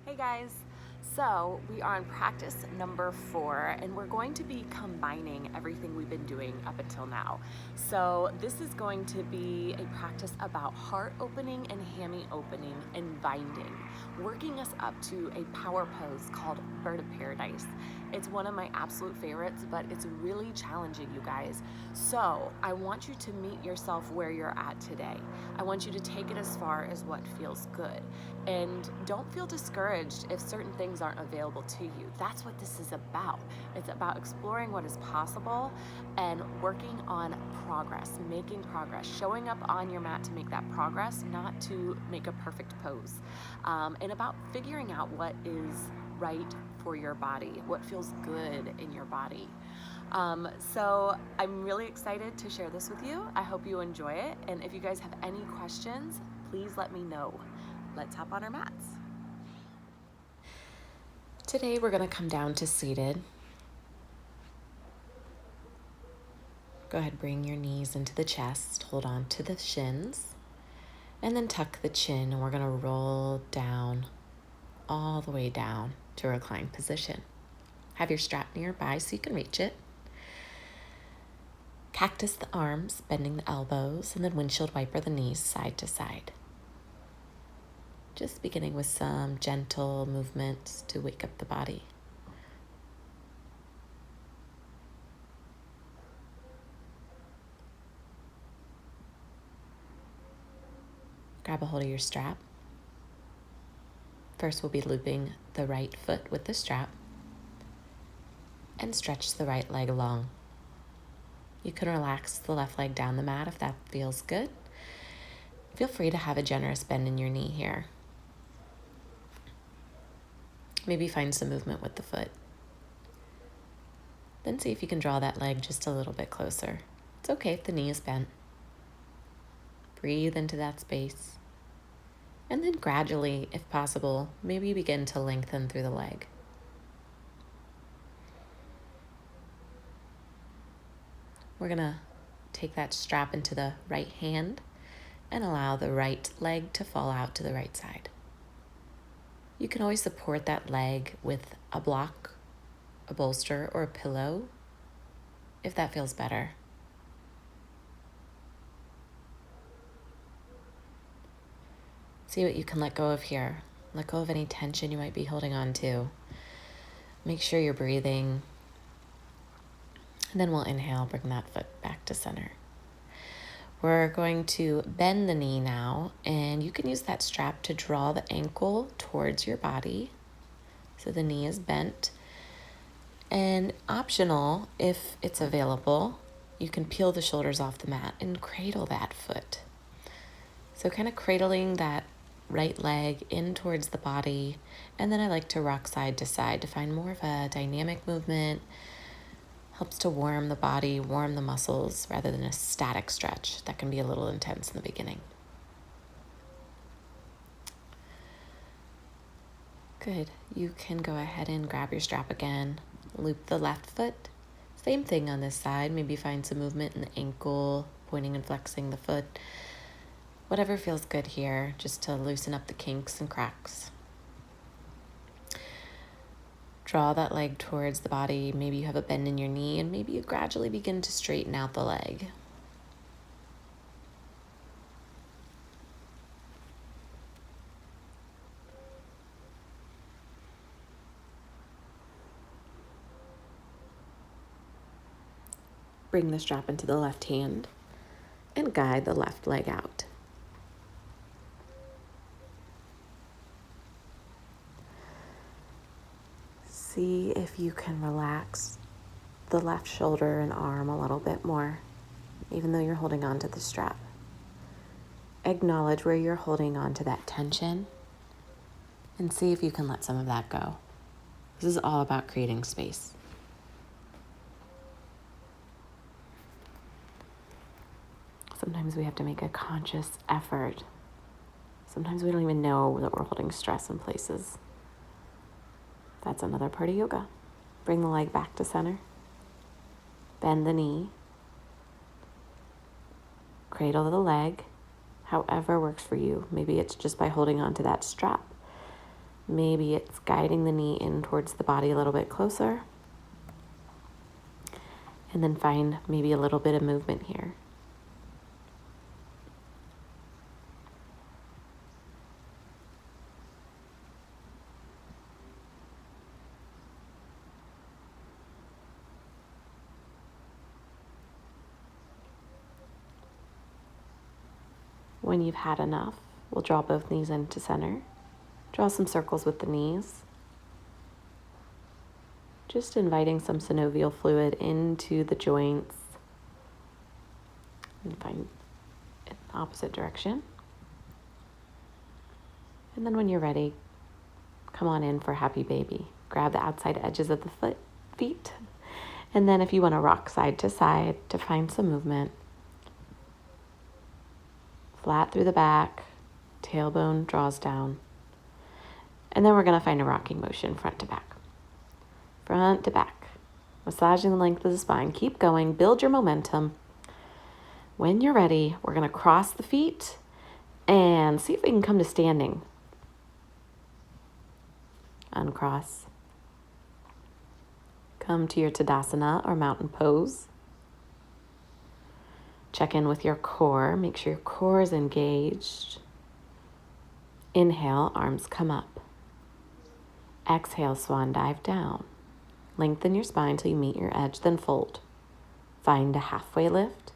Hey guys, so we are on practice number 4 and we're going to be combining everything we've been doing up until now. So this is going to be a practice about heart opening and hammy opening and binding, working us up to a power pose called Bird of Paradise. It's one of my absolute favorites, but it's really challenging, you guys. So I want you to meet yourself where you're at today. I want you to take it as far as what feels good. And don't feel discouraged if certain things aren't available to you. That's what this is about. It's about exploring what is possible and working on progress, making progress, showing up on your mat to make that progress, not to make a perfect pose. And about figuring out what is right for your body, what feels good in your body. So I'm really excited to share this with you. I hope you enjoy it. And if you guys have any questions, please let me know. Let's hop on our mats. Today we're going to come down to seated. Go ahead, bring your knees into the chest, hold on to the shins, and then tuck the chin, and we're going to roll down, all the way down to a reclined position. Have your strap nearby so you can reach it. Cactus the arms, bending the elbows, and then windshield wiper the knees side to side. Just beginning with some gentle movements to wake up the body. Grab a hold of your strap. First, we'll be looping the right foot with the strap and stretch the right leg long. You can relax the left leg down the mat if that feels good. Feel free to have a generous bend in your knee here. Maybe find some movement with the foot. Then see if you can draw that leg just a little bit closer. It's okay if the knee is bent. Breathe into that space. And then gradually, if possible, maybe begin to lengthen through the leg. We're going to take that strap into the right hand and allow the right leg to fall out to the right side. You can always support that leg with a block, a bolster, or a pillow if that feels better. See what you can let go of here. Let go of any tension you might be holding on to. Make sure you're breathing. And then we'll inhale, bring that foot back to center. We're going to bend the knee now, and you can use that strap to draw the ankle towards your body. So the knee is bent. And optional, if it's available, you can peel the shoulders off the mat and cradle that foot. So kind of cradling that right leg in towards the body, and then I like to rock side to side to find more of a dynamic movement. Helps to warm the body, warm the muscles, rather than a static stretch that can be a little intense in the beginning. Good. You can go ahead and grab your strap again. Loop the left foot. Same thing on this side. Maybe find some movement in the ankle, pointing and flexing the foot. Whatever feels good here, just to loosen up the kinks and cracks. Draw that leg towards the body. Maybe you have a bend in your knee, and maybe you gradually begin to straighten out the leg. Bring the strap into the left hand and guide the left leg out. See if you can relax the left shoulder and arm a little bit more, even though you're holding on to the strap. Acknowledge where you're holding on to that tension and see if you can let some of that go. This is all about creating space. Sometimes we have to make a conscious effort. Sometimes we don't even know that we're holding stress in places. That's another part of yoga. Bring the leg back to center. Bend the knee. Cradle the leg, however works for you. Maybe it's just by holding on to that strap. Maybe it's guiding the knee in towards the body a little bit closer. And then find maybe a little bit of movement here. When you've had enough, we'll draw both knees into center. Draw some circles with the knees. Just inviting some synovial fluid into the joints. And find it in the opposite direction. And then when you're ready, come on in for happy baby. Grab the outside edges of the feet. And then if you want to rock side to side to find some movement. Flat through the back, tailbone draws down. And then we're going to find a rocking motion front to back. Front to back. Massaging the length of the spine. Keep going. Build your momentum. When you're ready, we're going to cross the feet and see if we can come to standing. Uncross. Come to your Tadasana or mountain pose. Check in with your core. Make sure your core is engaged. Inhale, arms come up. Exhale, swan dive down. Lengthen your spine till you meet your edge, then fold. Find a halfway lift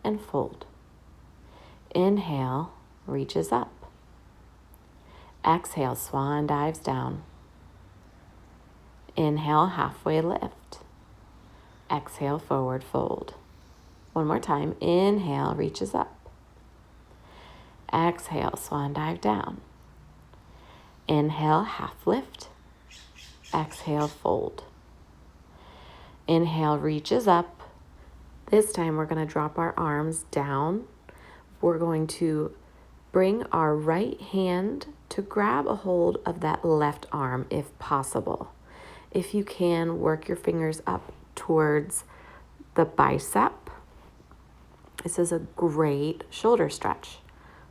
and fold. Inhale, reaches up. Exhale, swan dives down. Inhale, halfway lift. Exhale, forward fold. One more time. Inhale, reaches up. Exhale, swan dive down. Inhale, half lift. Exhale, fold. Inhale, reaches up. This time we're going to drop our arms down. We're going to bring our right hand to grab a hold of that left arm if possible. If you can, work your fingers up towards the bicep. This is a great shoulder stretch.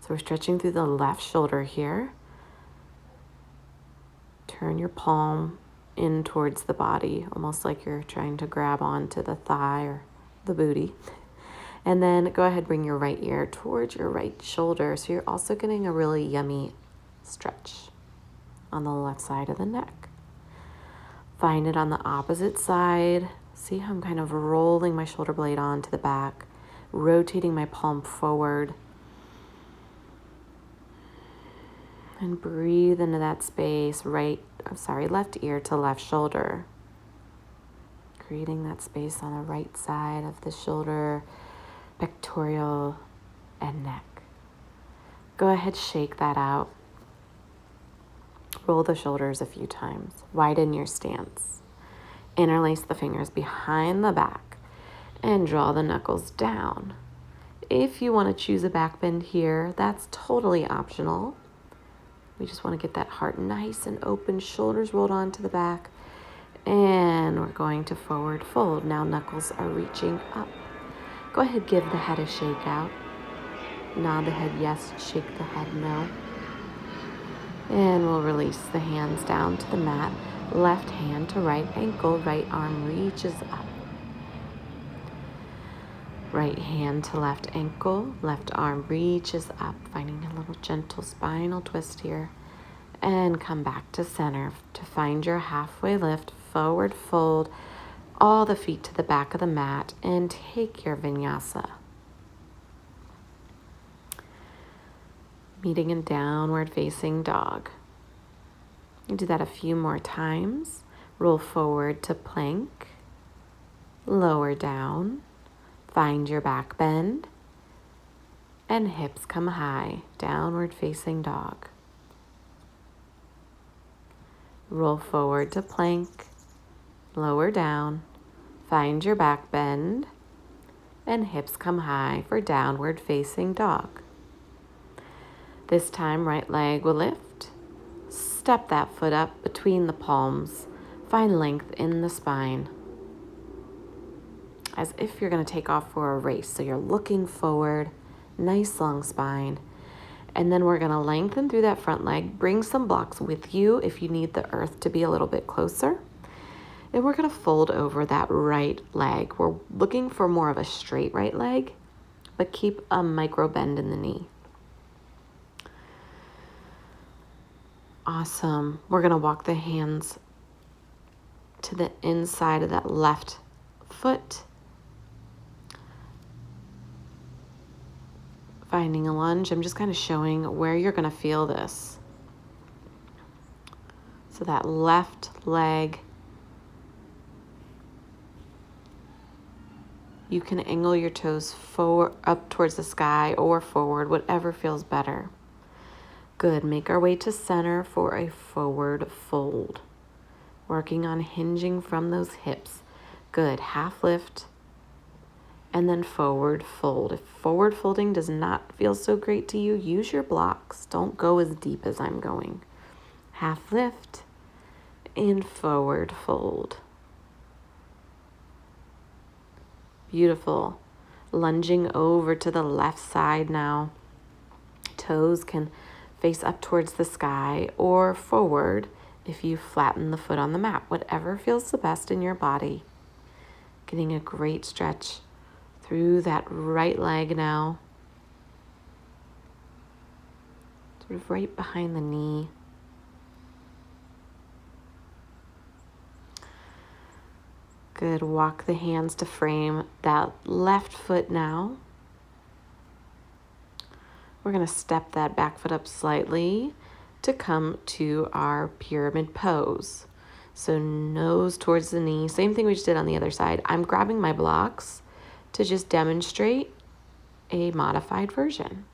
So we're stretching through the left shoulder here. Turn your palm in towards the body, almost like you're trying to grab onto the thigh or the booty. And then go ahead, bring your right ear towards your right shoulder. So you're also getting a really yummy stretch on the left side of the neck. Find it on the opposite side. See how I'm kind of rolling my shoulder blade onto the back, rotating my palm forward. And breathe into that space, left ear to left shoulder. Creating that space on the right side of the shoulder, pectoral, and neck. Go ahead, shake that out. Roll the shoulders a few times. Widen your stance. Interlace the fingers behind the back and draw the knuckles down. If you want to choose a back bend here, that's totally optional. We just want to get that heart nice and open, shoulders rolled onto the back, and we're going to forward fold. Now knuckles are reaching up. Go ahead, give the head a shake out. Nod the head yes, shake the head no. And we'll release the hands down to the mat. Left hand to right ankle, right arm reaches up. Right hand to left ankle, left arm reaches up, finding a little gentle spinal twist here. And come back to center to find your halfway lift, forward fold, all the feet to the back of the mat, and take your vinyasa. Meeting in downward facing dog. You do that a few more times. Roll forward to plank, lower down. Find your back bend and hips come high, downward facing dog. Roll forward to plank, lower down, find your back bend and hips come high for downward facing dog. This time, right leg will lift. Step that foot up between the palms. Find length in the spine, as if you're going to take off for a race. So you're looking forward, nice long spine. And then we're gonna lengthen through that front leg, bring some blocks with you if you need the earth to be a little bit closer. And we're gonna fold over that right leg. We're looking for more of a straight right leg, but keep a micro bend in the knee. Awesome. We're gonna walk the hands to the inside of that left foot. Finding a lunge. I'm just kind of showing where you're gonna feel this. So that left leg, you can angle your toes forward, up towards the sky or forward, whatever feels better. Good, make our way to center for a forward fold. Working on hinging from those hips. Good, half lift and then forward fold. If forward folding does not feel so great to you, use your blocks. Don't go as deep as I'm going. Half lift and forward fold. Beautiful. Lunging over to the left side now. Toes can face up towards the sky or forward if you flatten the foot on the mat. Whatever feels the best in your body. Getting a great stretch through that right leg now. Sort of right behind the knee. Good, walk the hands to frame that left foot now. We're gonna step that back foot up slightly to come to our pyramid pose. So nose towards the knee, same thing we just did on the other side. I'm grabbing my blocks to just demonstrate a modified version.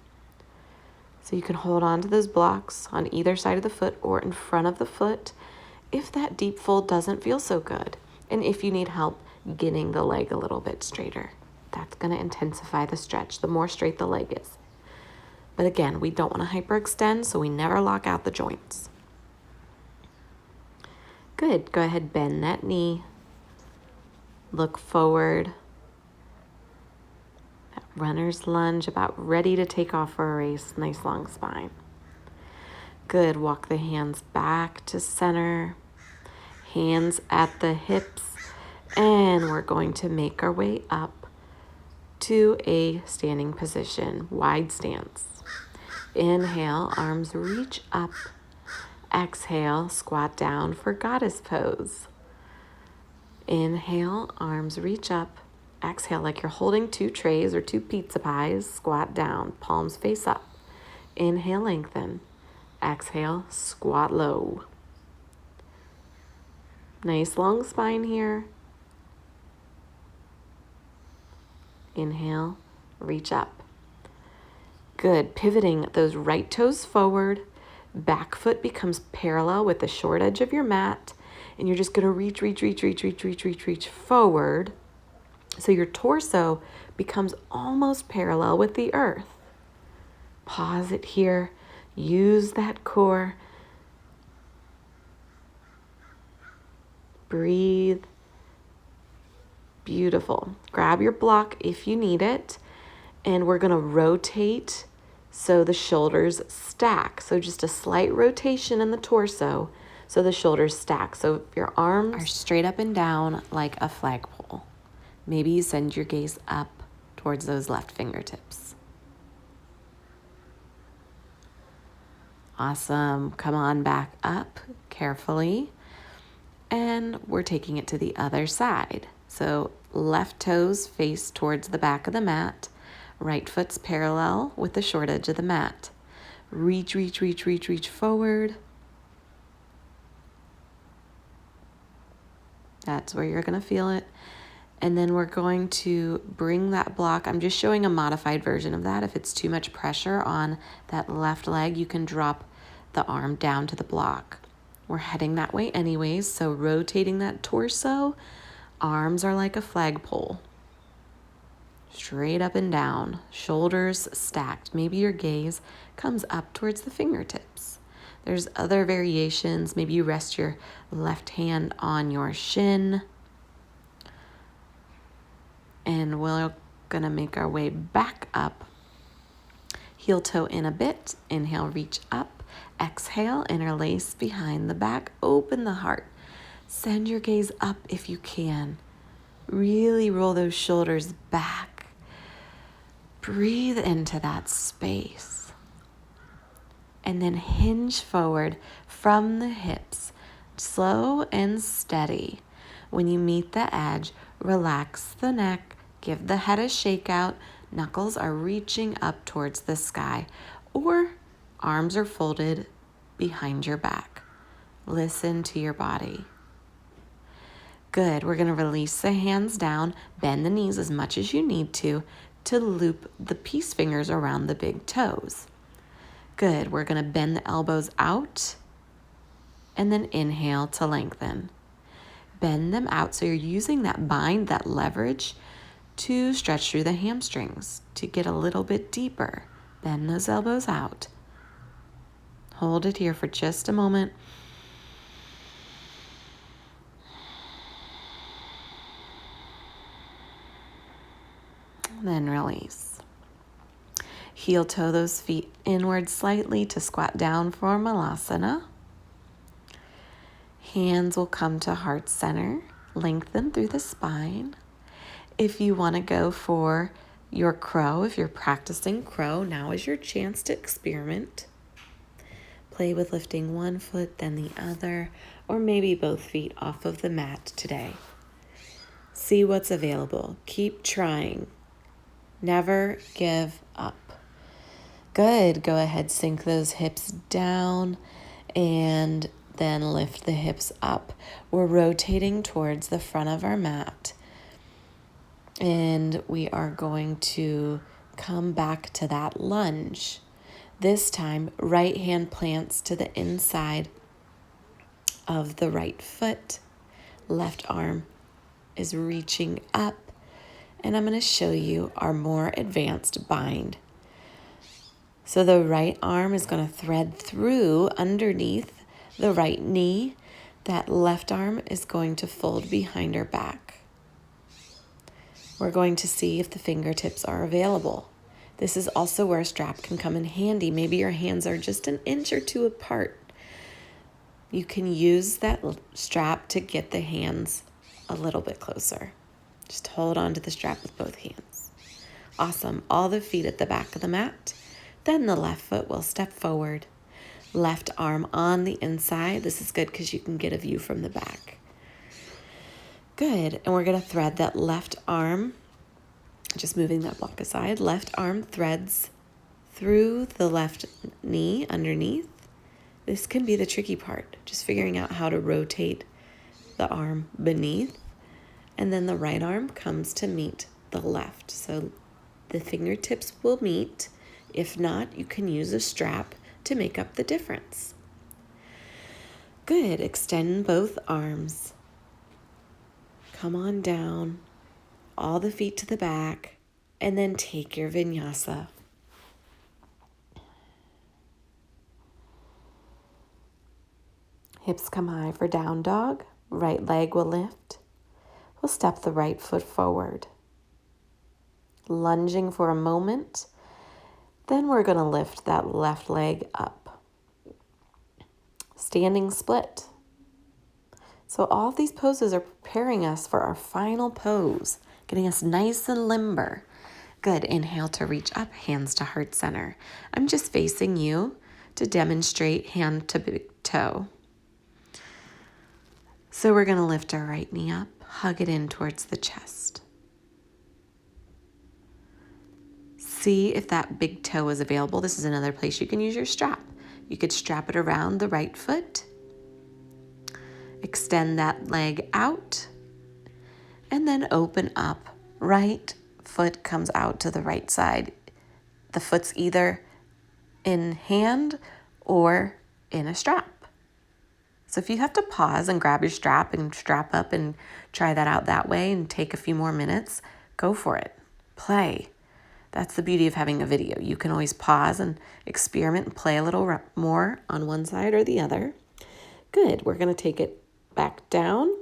So you can hold on to those blocks on either side of the foot or in front of the foot if that deep fold doesn't feel so good. And if you need help getting the leg a little bit straighter, that's gonna intensify the stretch the more straight the leg is. But again, we don't wanna hyperextend, so we never lock out the joints. Good, go ahead, bend that knee. Look forward. That runner's lunge, about ready to take off for a race. Nice long spine. Good, walk the hands back to center. Hands at the hips, and we're going to make our way up to a standing position, wide stance. Inhale, arms reach up. Exhale, squat down for goddess pose. Inhale, arms reach up. Exhale, like you're holding two trays or two pizza pies, squat down, palms face up. Inhale, lengthen. Exhale, squat low. Nice long spine here. Inhale, reach up. Good, pivoting those right toes forward. Back foot becomes parallel with the short edge of your mat. And you're just gonna reach forward. So your torso becomes almost parallel with the earth. Pause it here. Use that core. Breathe. Beautiful. Grab your block if you need it. And we're gonna rotate so the shoulders stack. So just a slight rotation in the torso so the shoulders stack. So if your arms are straight up and down like a flagpole, maybe you send your gaze up towards those left fingertips. Awesome. Come on back up carefully. And we're taking it to the other side. So left toes face towards the back of the mat. Right foot's parallel with the short edge of the mat. Reach forward. That's where you're going to feel it. And then we're going to bring that block. I'm just showing a modified version of that. If it's too much pressure on that left leg, you can drop the arm down to the block. We're heading that way anyways, so rotating that torso, arms are like a flagpole. Straight up and down, shoulders stacked. Maybe your gaze comes up towards the fingertips. There's other variations. Maybe you rest your left hand on your shin. And we're gonna make our way back up. Heel toe in a bit. Inhale, reach up. Exhale, interlace behind the back. Open the heart. Send your gaze up if you can. Really roll those shoulders back. Breathe into that space. And then hinge forward from the hips. Slow and steady. When you meet the edge, relax the neck. Give the head a shake out. Knuckles are reaching up towards the sky, or arms are folded behind your back. Listen to your body. Good. We're going to release the hands down, bend the knees as much as you need to loop the peace fingers around the big toes. Good. We're going to bend the elbows out and then inhale to lengthen. Bend them out so you're using that bind, that leverage, to stretch through the hamstrings to get a little bit deeper. Bend those elbows out. Hold it here for just a moment. Then release. Heel toe those feet inward slightly to squat down for Malasana. Hands will come to heart center. Lengthen through the spine. If you want to go for your crow, if you're practicing crow, now is your chance to experiment. Play with lifting one foot, then the other, or maybe both feet off of the mat today. See what's available. Keep trying. Never give up. Good. Go ahead, sink those hips down and then lift the hips up. We're rotating towards the front of our mat. And we are going to come back to that lunge. This time, right hand plants to the inside of the right foot. Left arm is reaching up. And I'm going to show you our more advanced bind. So the right arm is going to thread through underneath the right knee. That left arm is going to fold behind our back. We're going to see if the fingertips are available. This is also where a strap can come in handy. Maybe your hands are just an inch or two apart. You can use that strap to get the hands a little bit closer. Just hold on to the strap with both hands. Awesome. All the feet at the back of the mat. Then the left foot will step forward. Left arm on the inside. This is good because you can get a view from the back. Good. And we're going to thread that left arm, just moving that block aside. Left arm threads through the left knee underneath. This can be the tricky part, just figuring out how to rotate the arm beneath. And then the right arm comes to meet the left. So the fingertips will meet. If not, you can use a strap to make up the difference. Good. Extend both arms. Come on down, all the feet to the back, and then take your vinyasa. Hips come high for down dog. Right leg will lift. We'll step the right foot forward. Lunging for a moment. Then we're going to lift that left leg up. Standing split. So all of these poses are preparing us for our final pose, getting us nice and limber. Good. Inhale to reach up, hands to heart center. I'm just facing you to demonstrate hand to big toe. So we're going to lift our right knee up, hug it in towards the chest. See if that big toe is available. This is another place you can use your strap. You could strap it around the right foot. Extend that leg out and then open up. Right foot comes out to the right side. The foot's either in hand or in a strap. So if you have to pause and grab your strap and strap up and try that out that way and take a few more minutes, go for it. Play. That's the beauty of having a video. You can always pause and experiment and play a little more on one side or the other. Good. We're going to take it back down.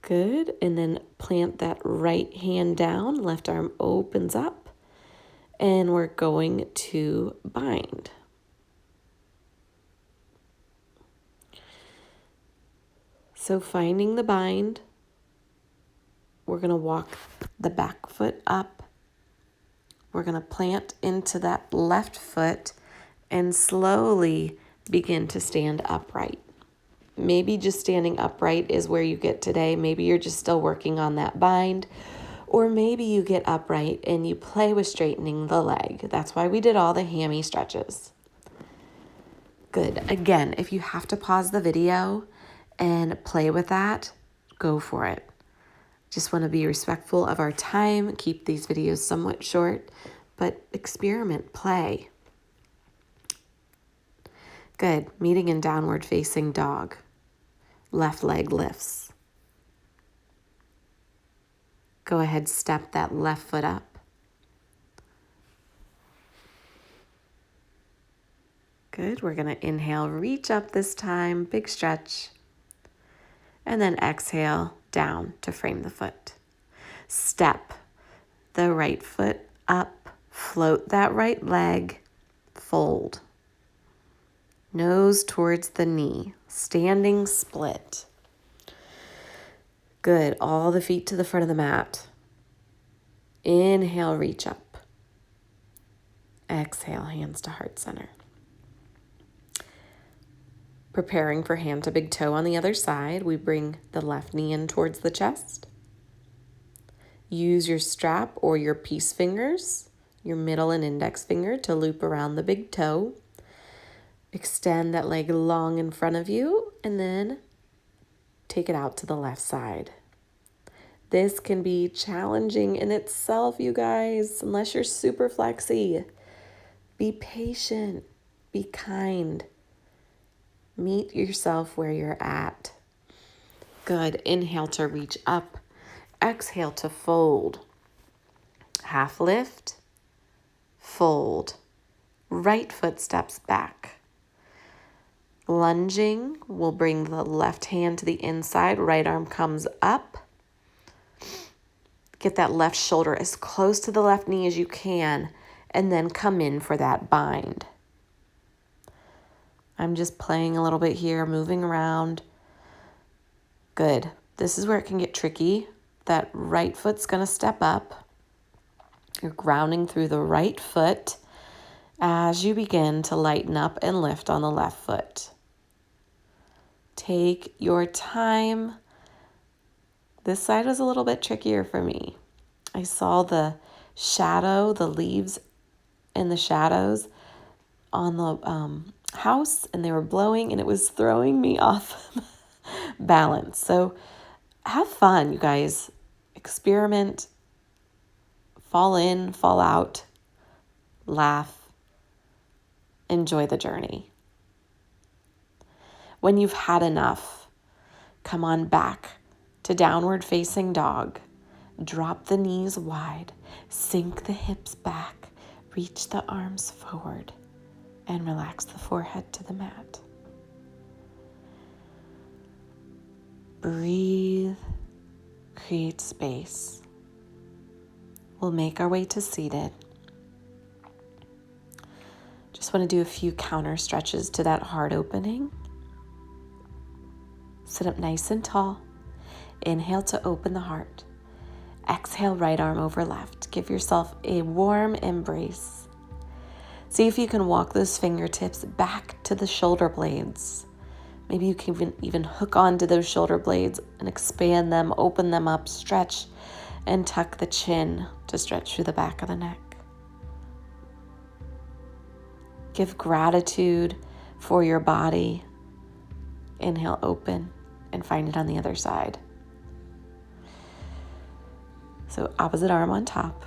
Good. And then plant that right hand down. Left arm opens up. And we're going to bind. So finding the bind, we're going to walk the back foot up. We're going to plant into that left foot and slowly begin to stand upright. Maybe just standing upright is where you get today. Maybe you're just still working on that bind. Or maybe you get upright and you play with straightening the leg. That's why we did all the hammy stretches. Good. Again, if you have to pause the video and play with that, go for it. Just want to be respectful of our time, keep these videos somewhat short, but experiment, play. Good. Meeting in downward facing dog. Left leg lifts. Go ahead, step that left foot up. Good. We're going to inhale, reach up this time, big stretch. And then exhale down to frame the foot. Step the right foot up, float that right leg, fold. Nose towards the knee, standing split. Good, all the feet to the front of the mat. Inhale, reach up. Exhale, hands to heart center. Preparing for hand to big toe on the other side, we bring the left knee in towards the chest. Use your strap or your peace fingers, your middle and index finger, to loop around the big toe. Extend that leg long in front of you and then take it out to the left side. This can be challenging in itself, you guys, unless you're super flexy. Be patient, be kind. Meet yourself where you're at. Good. Inhale to reach up. Exhale to fold. Half lift. Fold. Right foot steps back. Lunging, we'll bring the left hand to the inside. Right arm comes up. Get that left shoulder as close to the left knee as you can, and then come in for that bind. I'm just playing a little bit here, moving around. Good. This is where it can get tricky. That right foot's going to step up. You're grounding through the right foot as you begin to lighten up and lift on the left foot. Take your time. This side was a little bit trickier for me. I saw the shadow, the leaves in the shadows on the house, and they were blowing, and it was throwing me off balance. So have fun, you guys. Experiment, fall in, fall out, laugh, enjoy the journey. When you've had enough, come on back to downward facing dog. Drop the knees wide, sink the hips back, reach the arms forward, and relax the forehead to the mat. Breathe, create space. We'll make our way to seated. Just want to do a few counter stretches to that heart opening. Sit up nice and tall. Inhale to open the heart. Exhale, right arm over left. Give yourself a warm embrace. See if you can walk those fingertips back to the shoulder blades. Maybe you can even hook onto those shoulder blades and expand them, open them up, stretch, and tuck the chin to stretch through the back of the neck. Give gratitude for your body. Inhale, open, and find it on the other side. So opposite arm on top.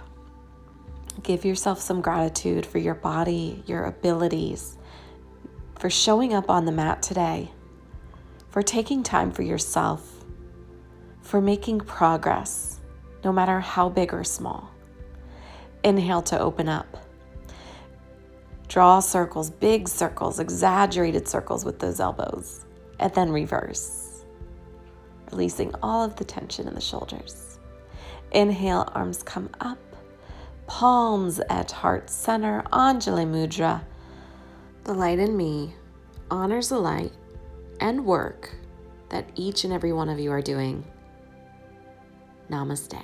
Give yourself some gratitude for your body, your abilities, for showing up on the mat today, for taking time for yourself, for making progress, no matter how big or small. Inhale to open up. Draw circles, big circles, exaggerated circles with those elbows, and then reverse. releasing all of the tension in the shoulders. Inhale, arms come up, palms at heart center, Anjali Mudra. The light in me honors the light and work that each and every one of you are doing. Namaste.